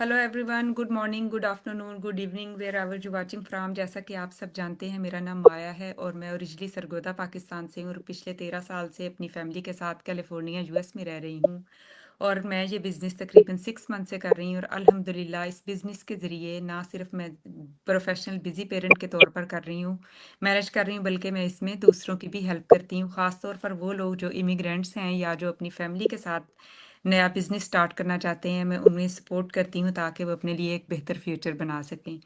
Hello everyone, good morning, good afternoon, good evening, wherever you watching from. जैसा कि आप सब जानते हैं, मेरा नाम माया है और मैं ओरिजिनली सरगोदा पाकिस्तान से हूँ और पिछले 13 साल से अपनी फैमिली के साथ कैलिफोर्निया यूएस में रह रही हूँ। और मैं ये बिज़नेस तकरीबन 6 मंथ से कर रही हूँ और अल्हम्दुलिल्लाह इस बिज़नेस के ज़रिए ना सिर्फ मैं प्रोफेशनल बिजी पेरेंट के तौर पर कर रही हूँ, मैनेज कर रही हूँ, बल्कि मैं इसमें दूसरों की भी हेल्प करती हूँ। ख़ास तौर पर वो लोग जो इमिग्रेंट्स हैं या जो अपनी फैमिली के साथ नया बिज़नेस स्टार्ट करना चाहते हैं, मैं उन्हें सपोर्ट करती हूँ ताकि वो अपने लिए एक बेहतर फ्यूचर बना सकें।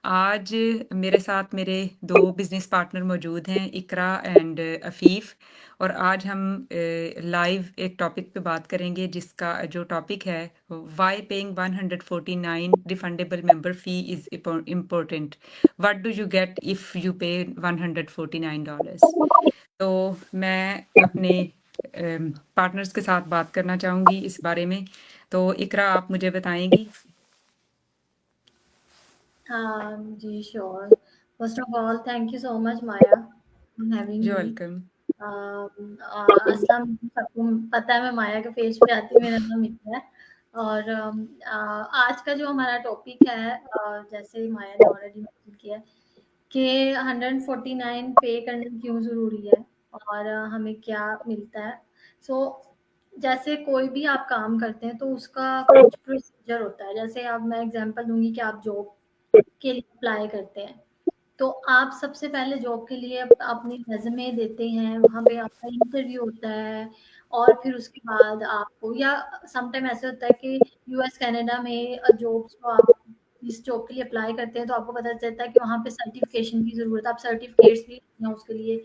आज मेरे साथ मेरे 2 बिज़नेस पार्टनर मौजूद हैं, इकरा एंड अफ़ीफ़। और आज हम लाइव एक टॉपिक पे बात करेंगे जिसका जो टॉपिक है, why paying 149 refundable member fee is important, what do you get if you पे $149। तो मैं अपने पार्टनर्स के साथ बात करना चाहूँगी इस बारे में। तो इकरा, आप मुझे बताएँगी? जी, sure. First of all, thank you so much Maya for having you me. Welcome. अस्सलाम वालेकुम, सबको पता है मैं माया के पेज पे आती हूँ, मेरा नाम इकरा है। और आज का जो हमारा टॉपिक है, जैसे माया ने ऑलरेडी मेंशन किया है कि 149 पे करना क्यों ज़रूरी है और हमें क्या मिलता है। सो जैसे कोई भी आप काम करते हैं तो उसका कुछ प्रोसीजर होता है। जैसे अब मैं एग्जांपल दूँगी कि आप जॉब के लिए अप्लाई करते हैं, तो आप सबसे पहले जॉब के लिए अपनी रेज़्यूमे देते हैं, वहाँ पे आपका इंटरव्यू होता है और फिर उसके बाद आपको या सम टाइम ऐसे होता है कि यूएस, कनाडा में जॉब्स को आप इस जॉब के लिए अप्लाई करते हैं, तो आपको पता चलता है कि वहाँ पे सर्टिफ़िकेशन की ज़रूरत है, आप सर्टिफ़िकेट्स भी लेते हैं उसके लिए,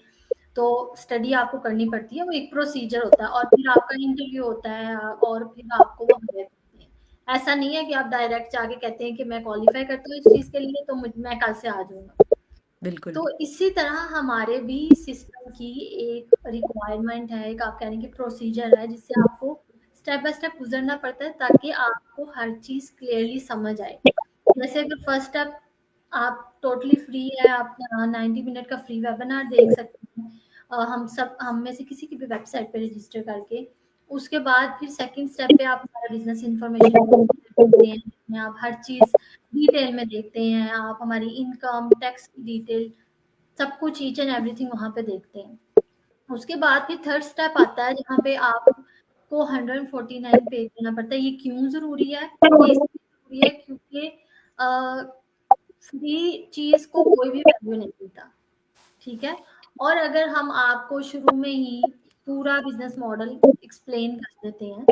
तो स्टडी आपको करनी पड़ती है, वो एक प्रोसीजर होता है और फिर आपका इंटरव्यू होता है और फिर आपको वो हायर करते हैं। ऐसा नहीं है कि आप डायरेक्ट जाके कहते हैं कि मैं क्वालीफ़ाई करता हूँ इस चीज़ के लिए, तो मैं कल से आ जाऊँगा। बिल्कुल, तो इसी तरह हमारे भी सिस्टम की एक रिक्वायरमेंट है, एक आप कह रहे हैं कि प्रोसीजर है, जिससे आपको स्टेप बाय स्टेप गुज़रना पड़ता है ताकि आपको हर चीज़ क्लियरली समझ आए। जैसे अगर फर्स्ट स्टेप आप टोटली फ्री है, आप 90 मिनट का फ्री वेबिनार देख सकते हैं। हम में से किसी की भी वेबसाइट पे रजिस्टर करके, उसके बाद फिर सेकंड स्टेप पे आप हमारा बिज़नेस इन्फॉर्मेशन देखते हैं, जिसमें आप हर चीज़ डिटेल में देखते हैं, आप हमारी इनकम, टैक्स की डिटेल, सब कुछ ईच एंड एवरीथिंग वहाँ पे देखते हैं। उसके बाद फिर थर्ड स्टेप आता है जहाँ पे आपको 149 पे करना पड़ता है। ये क्यों ज़रूरी है? ये इसलिए ज़रूरी है क्योंकि फ्री चीज़ को कोई भी वैल्यू नहीं देता, ठीक है? और अगर हम आपको शुरू में ही पूरा बिज़नेस मॉडल एक्सप्लेन कर देते हैं,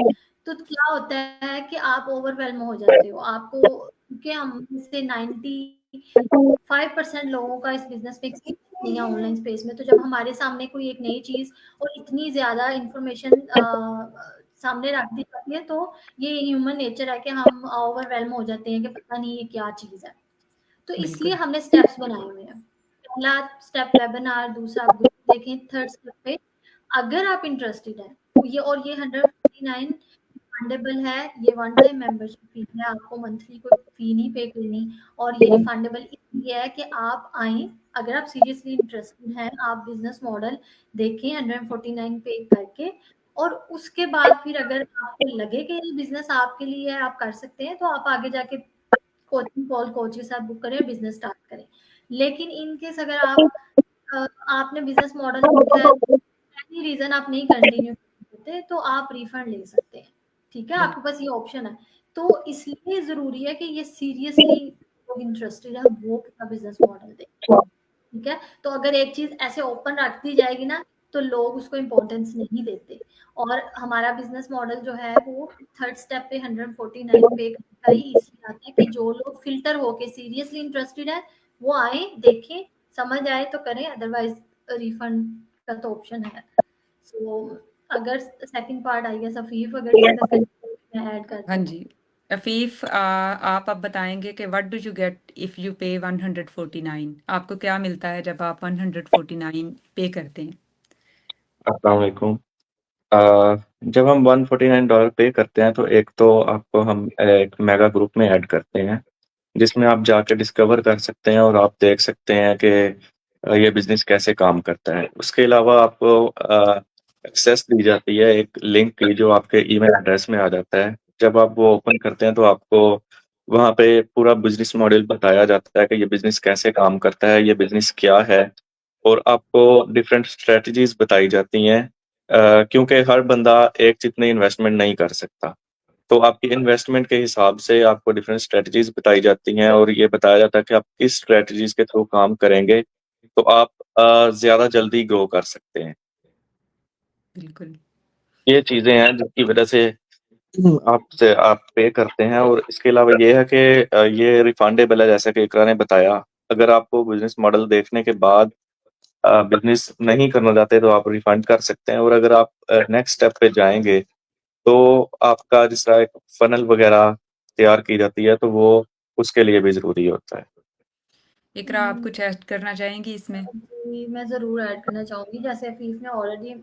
तो क्या होता है कि आप ओवरवेल्म हो जाते हो। आपको क्योंकि हम में से 95% लोगों का इस बिज़नेस में एक्सपीरियंस नहीं है ऑनलाइन स्पेस में, तो जब हमारे सामने कोई एक नई चीज़ और इतनी ज़्यादा इन्फॉर्मेशन सामने रख दी जाती है, तो ये ह्यूमन नेचर है कि हम ओवरवेल्म हो जाते हैं कि पता नहीं ये क्या चीज़ है। तो इसलिए बिल्कुल, हमने स्टेप्स बनाए हुए हैं। पहला स्टेप वेबिनार, दूसरा आप ग्रुप देखें, थर्ड स्टेप पे अगर आप इंटरेस्टेड हैं, ये 149 रिफंडेबल है, ये वन टाइम मेंबरशिप फी है, आपको मंथली कोई फी नहीं पे करनी और ये रिफंडेबल इसलिए है कि आप आएँ, अगर आप सीरियसली इंटरेस्टेड हैं, आप बिज़नेस मॉडल देखें 149 पे करके और उसके बाद फिर अगर आपको लगे कि ये बिज़नेस आपके लिए है, आप कर सकते हैं, तो आप आगे जाके कोचिंग कॉल कोच के साथ बुक करें, बिज़नेस स्टार्ट करें। लेकिन इन केस अगर आपने बिज़नेस मॉडल देखा है, एनी रीज़न आप नहीं कंटिन्यू करते, तो आप रिफंड ले सकते हैं, ठीक है? बिल्कुल, आपके पास ये ऑप्शन है। तो इसलिए ज़रूरी है कि ये सीरियसली लोग इंटरेस्टेड हैं, वो अपना बिज़नेस मॉडल दें। ठीक है? तो अगर एक चीज़ ऐसे ओपन रख दी जाएगी ना, तो लोग उसको इम्पोर्टेंस नहीं देते और हमारा बिज़नेस मॉडल जो है वो थर्ड स्टेप पे 149 पे का ही इसलिए आता है कि जो लोग फ़िल्टर होके सीरियसली इंटरेस्टेड हैं, वो आएँ, देखें, समझ आए तो करें, अदरवाइज़ रिफंड का तो ऑप्शन है। सो अगर second part I guess Afif अगर डिस्कस करनी है, मैं ऐड कर हाँ दूँ। जी। अफ़ीफ़, आप अब बताएँगे कि what do you get if you पे 149, आपको क्या मिलता है जब आप 149 पे करते हैं? अस्सलाम वालेकुम। जब हम $149 पे करते हैं तो एक तो आपको हम एक मेगा ग्रुप में ऐड करते हैं, जिसमें आप जाके डिस्कवर कर सकते हैं और आप देख सकते हैं कि ये बिज़नेस कैसे काम करता है। उसके अलावा आपको एक्सेस दी जाती है एक लिंक की जो आपके ईमेल एड्रेस में आ जाता है। जब आप वो ओपन करते हैं तो आपको वहाँ पे पूरा बिज़नेस मॉडल बताया जाता है कि ये बिज़नेस कैसे काम करता है, ये बिज़नेस क्या है और आपको डिफरेंट स्ट्रैटेजीज़ बताई जाती हैं क्योंकि हर बंदा एक जितनी इन्वेस्टमेंट नहीं कर सकता। तो आपकी इन्वेस्टमेंट के हिसाब से आपको डिफरेंट स्ट्रैटेजीज़ बताई जाती हैं और ये बताया जाता है कि आप किस स्ट्रैटेजीज़ के थ्रू काम करेंगे, तो आप ज़्यादा जल्दी ग्रो कर सकते हैं। बिल्कुल। ये चीज़ें हैं जिसकी वज़ह से आप पे करते हैं और इसके अलावा ये है कि ये रिफंडेबल है जैसा कि इकरा ने बताया। अगर आपको बिज़नेस मॉडल देखने के बाद बिज़नेस नहीं करना चाहते तो आप रिफंड कर सकते हैं और अगर आप नेक्स्ट स्टेप पे जाएँगे, तो आपका जिस तरह एक फ़नल वग़ैरह तैयार की जाती है, तो वो उसके लिए भी ज़रूरी होता है। इकरा, आप कुछ ऐड करना चाहेंगी इसमें? जी, मैं ज़रूर ऐड करना चाहूँगी। जैसे अफ़ीफ़ ने ऑलरेडी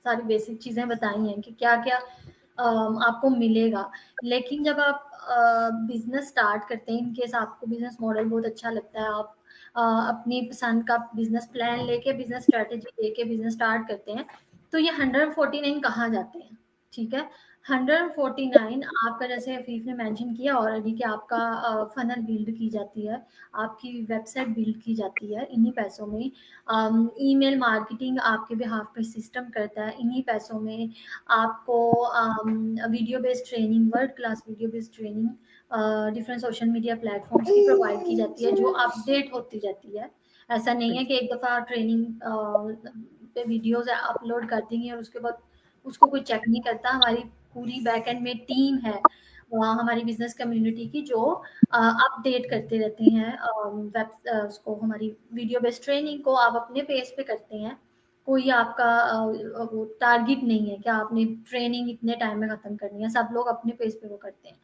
सारी बेसिक चीज़ें बताई हैं कि क्या-क्या आपको मिलेगा। लेकिन जब आप बिज़नेस स्टार्ट करते हैं, इन केस आपको बिज़नेस मॉडल बहुत अच्छा लगता है, आप अपनी पसंद का बिज़नेस प्लान लेके, बिज़नेस स्ट्रैटेजी लेके बिज़नेस स्टार्ट करते हैं, तो ये 149 कहाँ जाते हैं, ठीक है? 149 आपका, जैसे अफ़ीफ़ ने मेंशन किया ऑलरेडी, कि आपका फ़नल बिल्ड की जाती है, आपकी वेबसाइट बिल्ड की जाती है इन्हीं पैसों में। ईमेल मार्केटिंग आपके बिहाफ पे सिस्टम करता है इन्हीं पैसों में। आपको video based training, world class video based training different social media platforms की प्रोवाइड की जाती है, जो अपडेट होती रहती है। ऐसा नहीं है बिल कि एक दफ़ा ट्रेनिंग पे वीडियोस अपलोड कर देंगे और उसके बाद उसको कोई चेक नहीं करता। हमारी पूरी बैक एंड में टीम है हमारी बिजनेस कम्युनिटी की, जो अपडेट करते रहते हैं उसको, हमारी वीडियो बेस्ड ट्रेनिंग को आप अपने पेज पे करते हैं। कोई आपका वो टारगेट नहीं है कि आपने ट्रेनिंग इतने टाइम में खत्म करनी है, सब लोग अपने पेज पे वो करते हैं।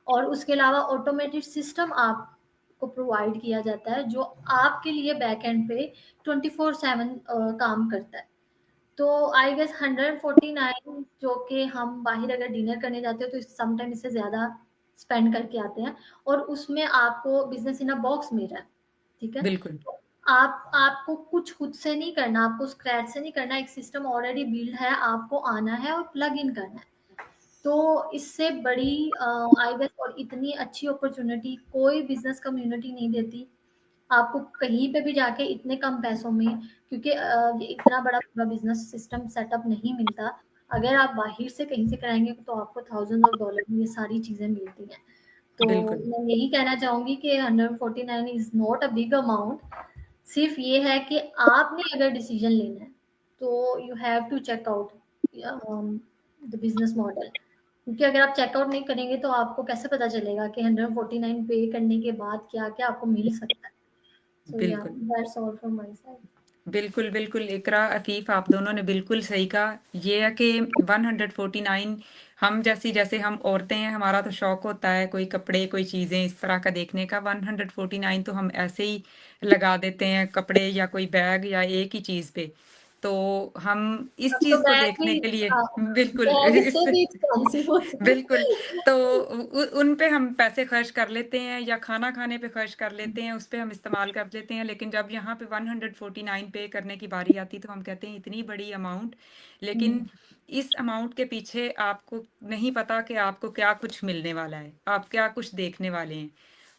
और उसके अलावा ऑटोमेटेड सिस्टम आपको प्रोवाइड किया जाता है, जो आपके लिए बैक एंड पे 24/7 काम करता है। तो आई गेस 149, जो कि हम बाहर अगर डिनर करने जाते हो तो समटाइम इससे ज़्यादा स्पेंड करके आते हैं, और उसमें आपको बिज़नेस इन अ बॉक्स मिल रहा है, ठीक है? बिल्कुल, तो आपको कुछ खुद से नहीं करना, आपको स्क्रैच से नहीं करना, एक सिस्टम ऑलरेडी बिल्ड है, आपको आना है और प्लग इन करना है। तो इससे बड़ी आई गेस और इतनी अच्छी अपॉर्चुनिटी कोई बिज़नेस कम्युनिटी नहीं देती। आपको कहीं पे भी जाके इतने कम पैसों में, क्योंकि ये इतना बड़ा पूरा बिज़नेस सिस्टम सेटअप नहीं मिलता। अगर आप बाहर से कहीं से कराएँगे तो आपको थाउज़ेंड्स ऑफ डॉलर में ये सारी चीज़ें मिलती हैं। तो बिल्कुल, मैं यही कहना चाहूँगी कि 149 is not a big amount. सिर्फ़ ये है कि आपने अगर डिसीज़न लेना है, तो you have to check out the business model. क्योंकि अगर आप चेकआउट नहीं करेंगे तो आपको कैसे पता चलेगा कि 149 पे करने के बाद क्या-क्या आपको मिल सकता है। सो या बिल्कुल। That's all from my side. बिल्कुल, बिल्कुल, इकरा, अफ़ीफ़, आप दोनों ने बिल्कुल सही कहा। ये है कि 149, हम जैसे हम औरतें हैं, हमारा तो शौक होता है कोई कपड़े, कोई चीज़ें इस तरह का देखने का। 149 तो हम ऐसे ही लगा देते हैं कपड़े या कोई बैग या एक ही चीज़ पे। तो हम इस अब तो चीज़ को बैग भी देखने के लिए बिल्कुल बैग से इससे भी एक्सपेंसिव होते बिल्कुल, हैं। तो उन पे हम पैसे खर्च कर लेते हैं या खाना खाने पे खर्च कर लेते हैं, उस पे हम इस्तेमाल कर लेते हैं। लेकिन जब यहाँ पे 149 पे करने की बारी आती है तो हम कहते हैं इतनी बड़ी अमाउंट, हुँ, लेकिन इस अमाउंट के पीछे आपको नहीं पता कि आपको क्या कुछ मिलने वाला है, आप क्या कुछ देखने वाले हैं।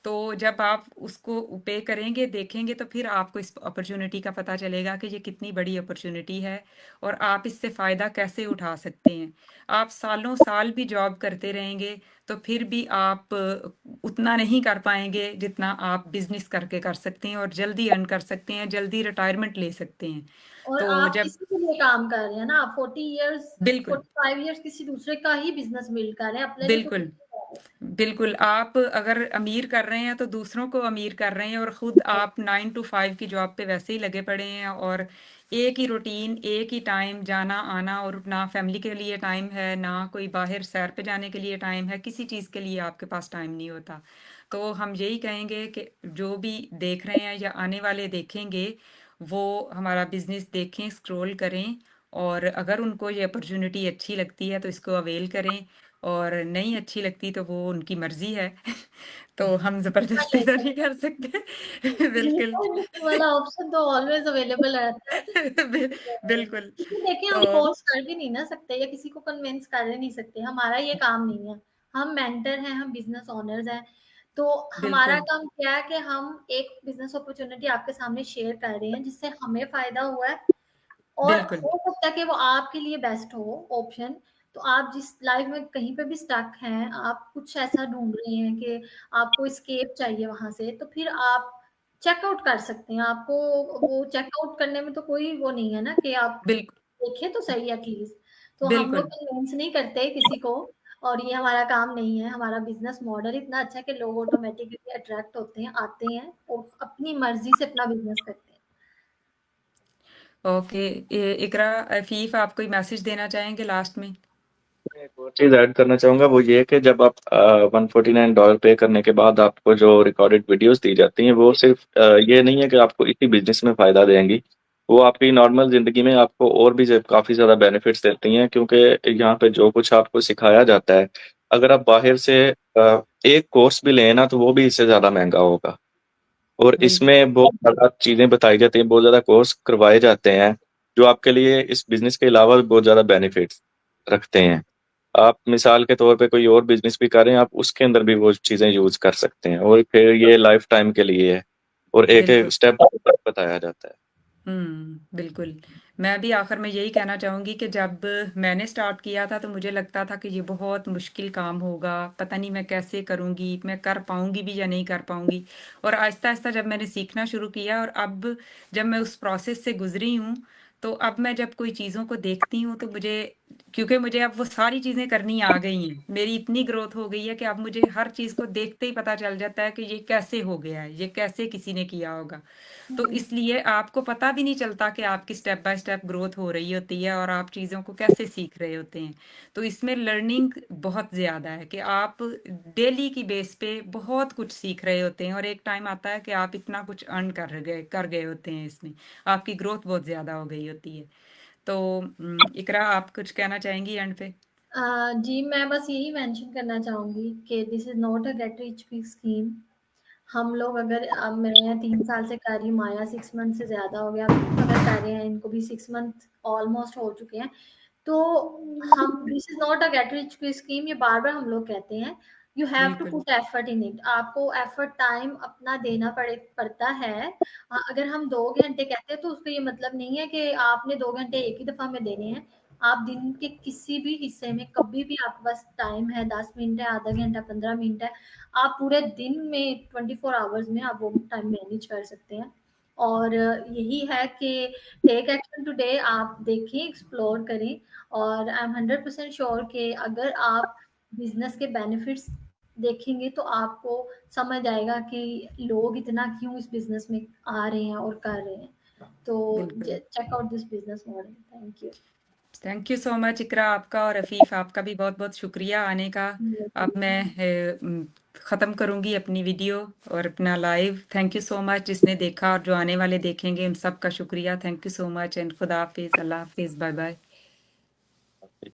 तो जब आप उसको पे करेंगे, देखेंगे, तो फिर आपको इस अपॉर्च्युनिटी का पता चलेगा कि ये कितनी बड़ी अपॉर्च्युनिटी है और आप इससे फ़ायदा कैसे उठा सकते हैं। आप सालों साल भी जॉब करते रहेंगे तो फिर भी आप उतना नहीं कर पाएँगे जितना आप बिज़नेस करके कर सकते हैं और जल्दी अर्न कर सकते हैं, जल्दी रिटायरमेंट ले सकते हैं। और तो आप जब किसी के लिए काम कर रहे हैं ना, आप 40 इयर्स बिल्कुल, 45 इयर्स किसी दूसरे का ही बिज़नेस बिल्ड कर रहे हैं, अपने लिए तो कुछ बिल्कुल। नहीं कर रहे। बिल्कुल, आप अगर अमीर कर रहे हैं तो दूसरों को अमीर कर रहे हैं और खुद आप 9 टू 5 की जॉब पे वैसे ही लगे पड़े हैं और एक ही रूटीन, एक ही टाइम जाना-आना और ना फैमिली के लिए टाइम है, ना कोई बाहर सैर पे जाने के लिए टाइम है, किसी चीज़ के लिए आपके पास टाइम नहीं होता। तो हम यही कहेंगे कि जो भी देख रहे हैं या आने वाले देखेंगे, वो हमारा बिज़नेस देखें, स्क्रॉल करें और अगर उनको ये अपॉर्च्युनिटी अच्छी लगती है तो इसको अवेल करें और नहीं अच्छी लगती तो वो उनकी मर्ज़ी है। तो हम हाँ, ज़बरदस्ती तो लेकर नहीं कर सकते। बिल्कुल। रिटर्न वाला ऑप्शन तो ऑलवेज़ अवेलेबल रहता है। बि तो बिल्कुल। क्योंकि देखिए, तो हम फ़ोर्स कर भी नहीं ना सकते या किसी को कन्विंस कर ही नहीं सकते, हमारा ये काम नहीं है। हम मेंटर हैं, हम बिज़नेस ओनर्स हैं, तो हमारा बिल्कुल, काम क्या है कि हम एक बिज़नेस अपॉर्च्युनिटी आपके सामने शेयर कर रहे हैं, जिससे हमें फ़ायदा हुआ है और बिल्कुल, हो सकता है कि वो आपके लिए बेस्ट हो ऑप्शन। तो आप जिस लाइफ़ में कहीं पे भी स्टक हैं, आप कुछ ऐसा ढूँढ रहे हैं कि आपको एस्केप चाहिए वहाँ से, तो फिर आप चेकआउट कर सकते हैं। आपको वो चेकआउट करने में तो कोई वो नहीं है ना कि आप बिल्क देखें तो सही एटलीस्ट। तो हम लोग बिल्कुल। कन्विंस नहीं करते किसी को और ये हमारा काम नहीं है। हमारा बिज़नेस मॉडल इतना अच्छा है कि लोग ऑटोमैटिकली अट्रैक्ट होते हैं, आते हैं और अपनी मर्ज़ी से अपना बिज़नेस करते हैं। ओके, इकरा, अफीफ, आप कोई मैसेज देना चाहेंगे लास्ट में? मैं एक और चीज़ ऐड करना चाहूँगा, वो ये है कि जब आप $149 पे करने के बाद आपको जो रिकॉर्डेड वीडियोज़ दी जाती हैं, वो सिर्फ़ ये नहीं है कि आपको इसी बिज़नेस में फ़ायदा देंगी। वो आपकी नॉर्मल ज़िंदगी में आपको और भी काफ़ी ज़्यादा बेनिफिट्स देती हैं, क्योंकि यहाँ पे जो कुछ आपको सिखाया जाता है, अगर आप बाहर से एक कोर्स भी लें ना, तो वो भी इससे ज़्यादा महँगा होगा। और बिल्कुल, इसमें बहुत ज़्यादा चीज़ें बताई जाती हैं, बहुत ज़्यादा कोर्स करवाए जाते हैं, जो आपके लिए इस बिज़नेस के अलावा भी बहुत ज़्यादा बेनिफिट्स रखते हैं। आप मिसाल के तौर पे कोई और बिज़नेस भी कर रहे हैं, आप उसके अंदर भी वो चीज़ें यूज़ कर सकते हैं और फिर ये लाइफ़ टाइम के लिए है और बिल्कुल। एक-एक स्टेप बाय स्टेप बताया जाता है। बिल्कुल। मैं भी आखिर में यही कहना चाहूँगी कि जब मैंने स्टार्ट किया था तो मुझे लगता था कि ये बहुत मुश्किल काम होगा, पता नहीं मैं कैसे करूँगी, मैं कर पाऊँगी भी या नहीं कर पाऊँगी। और आहिस्ता-आहिस्ता जब मैंने सीखना शुरू किया और अब जब मैं उस प्रोसेस से गुज़री हूँ, तो अब मैं जब कोई चीज़ों को देखती हूँ तो मुझे, क्योंकि मुझे अब वो सारी चीज़ें करनी आ गई हैं। मेरी इतनी ग्रोथ हो गई है कि अब मुझे हर चीज़ को देखते ही पता चल जाता है कि ये कैसे हो गया है, ये कैसे किसी ने किया होगा। तो हुँ, इसलिए आपको पता भी नहीं चलता कि आपकी स्टेप बाय स्टेप ग्रोथ हो रही होती है और आप चीज़ों को कैसे सीख रहे होते हैं। तो इसमें लर्निंग बहुत ज़्यादा है कि आप डेली की बेस पे बहुत कुछ सीख रहे होते हैं और एक टाइम आता है कि आप इतना कुछ अर्न कर गए होते हैं इसमें। आपकी ग्रोथ बहुत ज़्यादा हो गई होती है। तो इकरा, आप कुछ कहना चाहेंगी एंड पे? जी, मैं बस यही मेंशन करना चाहूँगी कि this is not a get rich quick scheme. हम लोग अगर मैं 3 साल से कर रही हूँ, माया 6 मंथ से ज़्यादा हो गया, अगर कर रहे हैं, इनको भी 6 मंथ ऑलमोस्ट हो चुके हैं। तो हम this is not a get rich quick scheme, ये बार-बार हम लोग कहते हैं। यू हैव टू बिल्कुल, पुट एफर्ट इन इट। आपको एफर्ट टाइम अपना देना पड़ता है। अगर हम 2 घंटे कहते हैं तो उसका ये मतलब नहीं है कि आपने 2 घंटे एक ही दफ़ा में देने हैं। आप दिन के किसी भी हिस्से में कभी भी आपके पास टाइम है, 10 मिनट है, आधा घंटा, 15 मिनट है, आप पूरे दिन में 24 आवर्स में आप वो टाइम मैनेज कर सकते हैं। और यही है कि टेक एक्शन टुडे, आप देखें, एक्सप्लोर करें और आई एम 100% श्योर कि अगर आप बिज़नेस के बेनिफिट्स देखेंगे तो आपको समझ आएगा कि लोग इतना क्यों इस बिज़नेस में आ रहे हैं और कर रहे हैं। तो बिल्कुल। Check out this business model. Thank you. Thank you so much Iqra, आपका और अफीफ आपका भी बहुत-बहुत शुक्रिया आने का। अब मैं ख़त्म करूँगी अपनी वीडियो और अपना live. Thank you so much जिसने देखा और जो आने वाले देखेंगे उन सब का शुक्रिया। Thank you so much and खुदा हाफ़िज़, अल्लाह हाफ़िज़, बाय बाय।